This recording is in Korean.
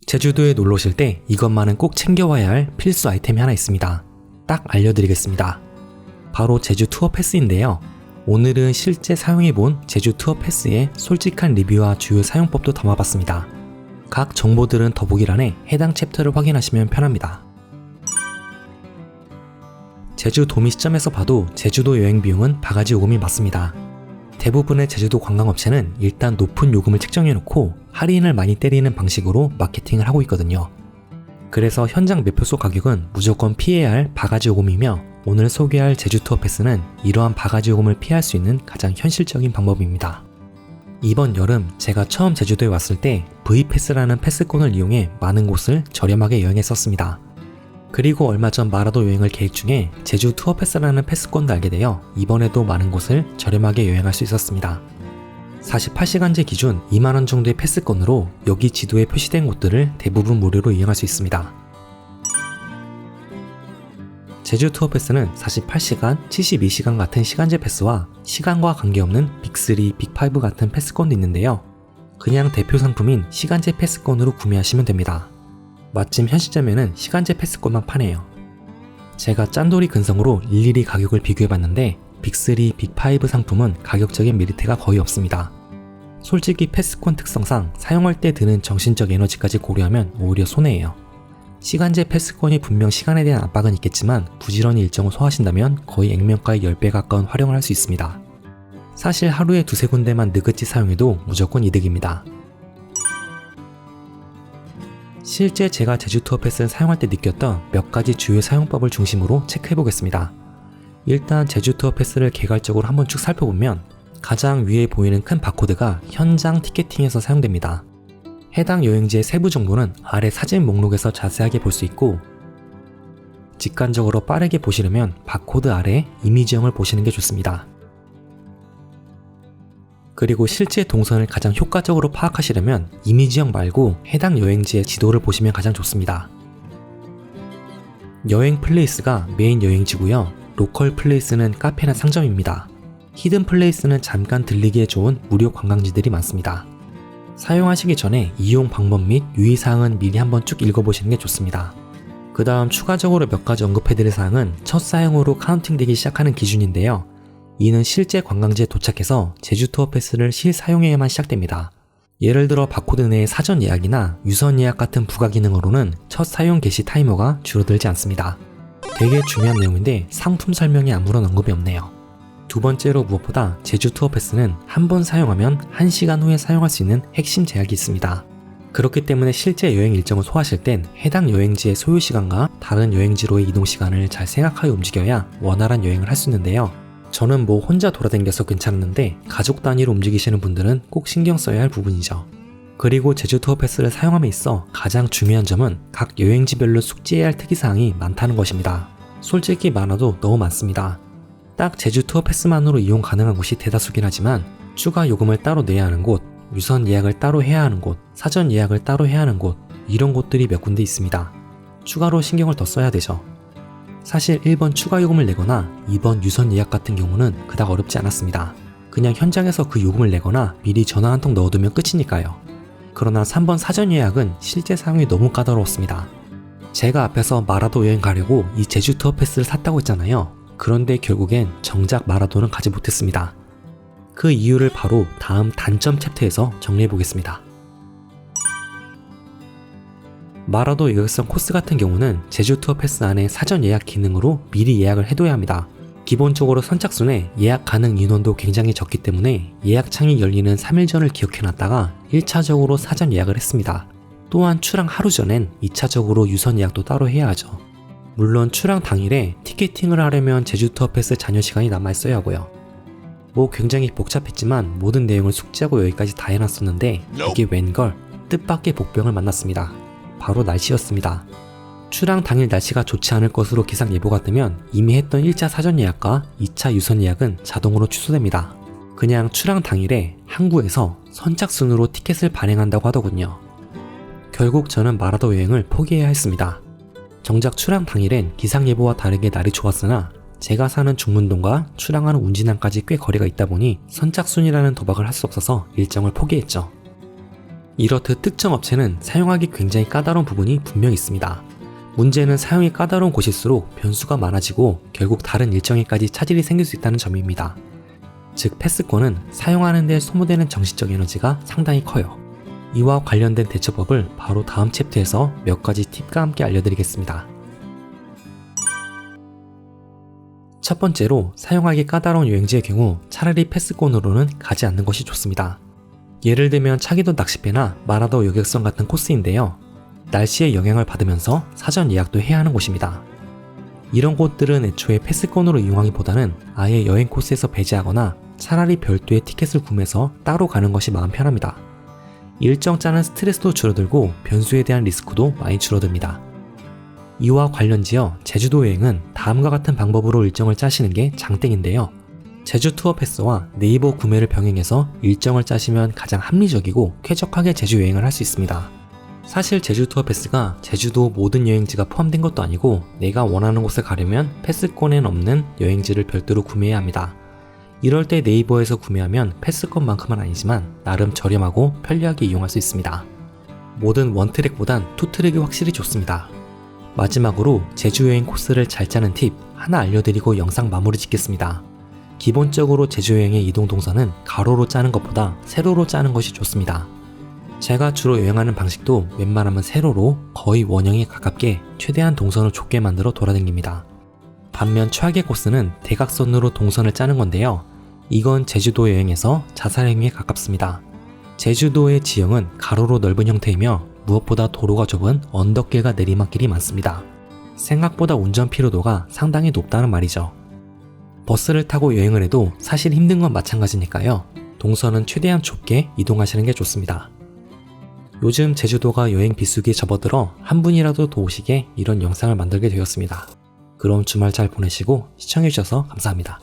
제주도에 놀러 오실 때 이것만은 꼭 챙겨와야 할 필수 아이템이 하나 있습니다. 딱 알려드리겠습니다. 바로 제주 투어 패스인데요. 오늘은 실제 사용해본 제주 투어 패스의 솔직한 리뷰와 주요 사용법도 담아봤습니다. 각 정보들은 더보기란에 해당 챕터를 확인하시면 편합니다. 제주 도미 시점에서 봐도 제주도 여행 비용은 바가지 요금이 맞습니다. 대부분의 제주도 관광업체는 일단 높은 요금을 책정해놓고 할인을 많이 때리는 방식으로 마케팅을 하고 있거든요. 그래서 현장 매표소 가격은 무조건 피해야 할 바가지 요금이며 오늘 소개할 제주 투어 패스는 이러한 바가지 요금을 피할 수 있는 가장 현실적인 방법입니다. 이번 여름 제가 처음 제주도에 왔을 때 V패스라는 패스권을 이용해 많은 곳을 저렴하게 여행했었습니다. 그리고 얼마 전 마라도 여행을 계획 중에 제주 투어 패스라는 패스권도 알게 되어 이번에도 많은 곳을 저렴하게 여행할 수 있었습니다. 48시간제 기준 2만원 정도의 패스권으로 여기 지도에 표시된 곳들을 대부분 무료로 이용할 수 있습니다. 제주 투어 패스는 48시간, 72시간 같은 시간제 패스와 시간과 관계없는 빅3, 빅5 같은 패스권도 있는데요. 그냥 대표 상품인 시간제 패스권으로 구매하시면 됩니다. 마침 현 시점에는 시간제 패스권만 파네요. 제가 짠돌이 근성으로 일일이 가격을 비교해봤는데 빅3, 빅5 상품은 가격적인 메리트가 거의 없습니다. 솔직히 패스권 특성상 사용할 때 드는 정신적 에너지까지 고려하면 오히려 손해예요. 시간제 패스권이 분명 시간에 대한 압박은 있겠지만 부지런히 일정을 소화하신다면 거의 액면가의 10배 가까운 활용을 할 수 있습니다. 사실 하루에 두세 군데만 느긋이 사용해도 무조건 이득입니다. 실제 제가 제주 투어 패스를 사용할 때 느꼈던 몇 가지 주요 사용법을 중심으로 체크해보겠습니다. 일단 제주 투어 패스를 개괄적으로 한번 쭉 살펴보면 가장 위에 보이는 큰 바코드가 현장 티켓팅에서 사용됩니다. 해당 여행지의 세부 정보는 아래 사진 목록에서 자세하게 볼 수 있고 직관적으로 빠르게 보시려면 바코드 아래 이미지형을 보시는 게 좋습니다. 그리고 실제 동선을 가장 효과적으로 파악하시려면 이미지형 말고 해당 여행지의 지도를 보시면 가장 좋습니다. 여행 플레이스가 메인 여행지고요. 로컬 플레이스는 카페나 상점입니다. 히든 플레이스는 잠깐 들리기에 좋은 무료 관광지들이 많습니다. 사용하시기 전에 이용 방법 및 유의사항은 미리 한번 쭉 읽어보시는 게 좋습니다. 그 다음 추가적으로 몇 가지 언급해드릴 사항은 첫 사용으로 카운팅되기 시작하는 기준인데요. 이는 실제 관광지에 도착해서 제주 투어 패스를 실사용해야만 시작됩니다. 예를 들어 바코드 내의 사전 예약이나 유선 예약 같은 부가 기능으로는 첫 사용 개시 타이머가 줄어들지 않습니다. 되게 중요한 내용인데 상품 설명에 아무런 언급이 없네요. 두 번째로 무엇보다 제주 투어 패스는 한 번 사용하면 1시간 후에 사용할 수 있는 핵심 제약이 있습니다. 그렇기 때문에 실제 여행 일정을 소화하실 땐 해당 여행지의 소요 시간과 다른 여행지로의 이동 시간을 잘 생각하여 움직여야 원활한 여행을 할 수 있는데요. 저는 뭐 혼자 돌아다녀서 괜찮았는데 가족 단위로 움직이시는 분들은 꼭 신경 써야 할 부분이죠. 그리고 제주 투어 패스를 함에 있어 가장 중요한 점은 각 여행지별로 숙지해야 할 특이사항이 많다는 것입니다. 솔직히 많아도 너무 많습니다. 딱 제주 투어 패스만으로 이용 가능한 곳이 대다수긴 하지만 추가 요금을 따로 내야 하는 곳, 유선 예약을 따로 해야 하는 곳, 사전 예약을 따로 해야 하는 곳, 이런 곳들이 몇 군데 있습니다. 추가로 신경을 더 써야 되죠. 사실 1번 추가 요금을 내거나 2번 유선 예약 같은 경우는 그닥 어렵지 않았습니다. 그냥 현장에서 그 요금을 내거나 미리 전화 한 통 넣어두면 끝이니까요. 그러나 3번 사전 예약은 실제 사용이 너무 까다로웠습니다. 제가 앞에서 마라도 여행 가려고 이 제주 투어 패스를 샀다고 했잖아요. 그런데 결국엔 정작 마라도는 가지 못했습니다. 그 이유를 바로 다음 단점 챕터에서 정리해보겠습니다. 마라도 여객선 코스 같은 경우는 제주 투어 패스 안에 사전 예약 기능으로 미리 예약을 해둬야 합니다. 기본적으로 선착순에 예약 가능 인원도 굉장히 적기 때문에 예약창이 열리는 3일 전을 기억해놨다가 1차적으로 사전 예약을 했습니다. 또한 출항 하루 전엔 2차적으로 유선 예약도 따로 해야 하죠. 물론 출항 당일에 티켓팅을 하려면 제주 투어 패스 잔여 시간이 남아있어야 하고요. 뭐 굉장히 복잡했지만 모든 내용을 숙지하고 여기까지 다 해놨었는데 이게 웬걸 뜻밖의 복병을 만났습니다. 바로 날씨였습니다. 출항 당일 날씨가 좋지 않을 것으로 기상 예보가 뜨면 이미 했던 1차 사전 예약과 2차 유선 예약은 자동으로 취소됩니다. 그냥 출항 당일에 항구에서 선착순으로 티켓을 발행한다고 하더군요. 결국 저는 마라도 여행을 포기해야 했습니다. 정작 출항 당일엔 기상 예보와 다르게 날이 좋았으나 제가 사는 중문동과 출항하는 운진항까지 꽤 거리가 있다 보니 선착순이라는 도박을 할 수 없어서 일정을 포기했죠. 이렇듯 특정 업체는 사용하기 굉장히 까다로운 부분이 분명히 있습니다. 문제는 사용이 까다로운 곳일수록 변수가 많아지고 결국 다른 일정에까지 차질이 생길 수 있다는 점입니다. 즉 패스권은 사용하는 데 소모되는 정신적 에너지가 상당히 커요. 이와 관련된 대처법을 바로 다음 챕터에서 몇 가지 팁과 함께 알려드리겠습니다. 첫 번째로 사용하기 까다로운 여행지의 경우 차라리 패스권으로는 가지 않는 것이 좋습니다. 예를 들면 차기도 낚시배나 마라도 여객선 같은 코스인데요. 날씨의 영향을 받으면서 사전 예약도 해야 하는 곳입니다. 이런 곳들은 애초에 패스권으로 이용하기보다는 아예 여행 코스에서 배제하거나 차라리 별도의 티켓을 구매해서 따로 가는 것이 마음 편합니다. 일정 짜는 스트레스도 줄어들고 변수에 대한 리스크도 많이 줄어듭니다. 이와 관련지어 제주도 여행은 다음과 같은 방법으로 일정을 짜시는 게 장땡인데요. 제주 투어 패스와 네이버 구매를 병행해서 일정을 짜시면 가장 합리적이고 쾌적하게 제주 여행을 할 수 있습니다. 사실 제주 투어 패스가 제주도 모든 여행지가 포함된 것도 아니고 내가 원하는 곳에 가려면 패스권엔 없는 여행지를 별도로 구매해야 합니다. 이럴 때 네이버에서 구매하면 패스권만큼은 아니지만 나름 저렴하고 편리하게 이용할 수 있습니다. 모든 원트랙보단 투트랙이 확실히 좋습니다. 마지막으로 제주 여행 코스를 잘 짜는 팁 하나 알려드리고 영상 마무리 짓겠습니다. 기본적으로 제주 여행의 이동 동선은 가로로 짜는 것보다 세로로 짜는 것이 좋습니다. 제가 주로 여행하는 방식도 웬만하면 세로로 거의 원형에 가깝게 최대한 동선을 좁게 만들어 돌아다닙니다. 반면 최악의 코스는 대각선으로 동선을 짜는 건데요. 이건 제주도 여행에서 자살행위에 가깝습니다. 제주도의 지형은 가로로 넓은 형태이며 무엇보다 도로가 좁은 언덕길과 내리막길이 많습니다. 생각보다 운전 피로도가 상당히 높다는 말이죠. 버스를 타고 여행을 해도 사실 힘든 건 마찬가지니까요. 동선은 최대한 좁게 이동하시는 게 좋습니다. 요즘 제주도가 여행 비수기에 접어들어 한 분이라도 더 오시게 이런 영상을 만들게 되었습니다. 그럼 주말 잘 보내시고 시청해주셔서 감사합니다.